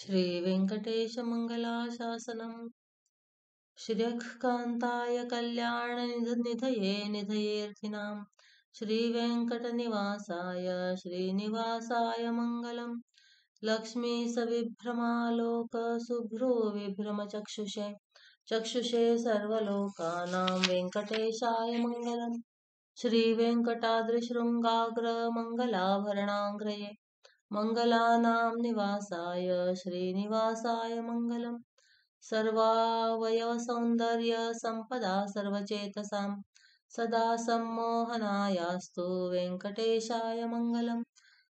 श्री वेंकटेश मंगलाशासनम् श्रियःकान्ताय कल्याणनिधये निधयेऽर्थिनां श्रीवेङ्कटनिवासाय श्रीनिवासाय मङ्गलम्। लक्ष्मीसविभ्रमालोकशुभ्रो विभ्रमचक्षुषे चक्षुषे सर्वलोकानां वेङ्कटेशाय मङ्गलम्। श्रीवेङ्कटाद्रिशृङ्गाग्रमङ्गलाभरणाङ्ग्रये मङ्गलानां निवासाय श्रीनिवासाय मङ्गलम्। सर्वावयवसौन्दर्यसम्पदा सर्वचेतसां सदा सम्मोहनायास्तु वेङ्कटेशाय मङ्गलम्।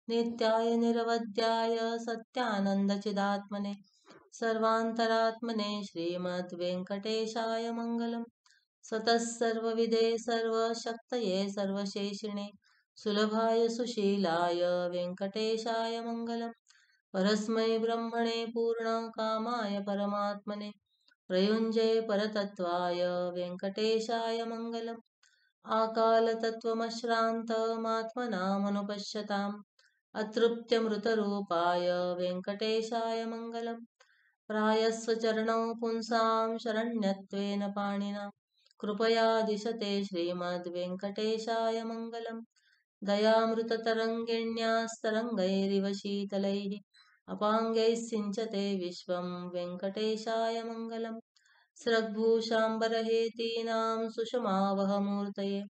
नित्याय निरवध्याय सत्यानन्दचिदात्मने सर्वान्तरात्मने श्रीमद्वेङ्कटेशाय मङ्गलम्। सतः सर्वविदे सर्वशक्तये सर्वशेषिणे सुलभाय सुशीलाय वेङ्कटेशाय मङ्गलम्। परस्मै ब्रह्मणे पूर्णकामाय परमात्मने प्रयुञ्जे परतत्त्वाय वेङ्कटेशाय मङ्गलम्। आकालतत्त्वमश्रान्तमात्मनामनुपश्यताम् अतृप्त्यमृतरूपाय वेङ्कटेशाय मङ्गलम्। प्रायस्वचरणौ पुंसां शरण्यत्वेन पाणिना कृपया दिशते श्रीमद्वेङ्कटेशाय मङ्गलम्। दयामृततरङ्गिण्यास्तरङ्गैरिव शीतलैः अपाङ्गैः सिञ्चते विश्वं वेङ्कटेशाय मङ्गलम्। स्रग्भूषाम्बरहेतीनां सुषमावहमूर्तये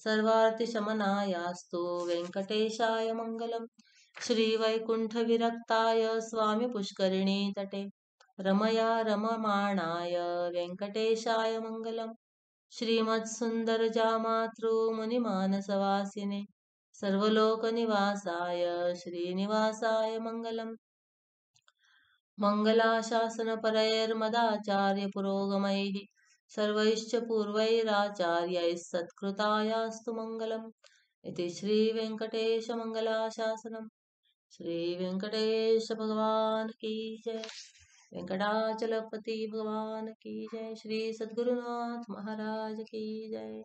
सर्वार्तिशमनायास्तु वेङ्कटेशाय मङ्गलम्। श्रीवैकुण्ठविरक्ताय स्वामिपुष्करिणीतटे रमया रममाणाय वेङ्कटेशाय मङ्गलम्। श्रीमत्सुन्दरजामातृमुनिमानसवासिने सर्वलोकनिवासाय श्रीनिवासाय मङ्गलम्। मङ्गलाशासनपरैर्मदाचार्यपुरोगमैः सर्वैश्च पूर्वैराचार्यैः सत्कृतायास्तु मङ्गलम्। इति श्रीवेङ्कटेशमङ्गलाशासनम्। श्रीवेङ्कटेश भगवान् की जय। वेङ्कटाचलपति भगवान् की जय। श्री सद्गुरुनाथ महाराज की जय।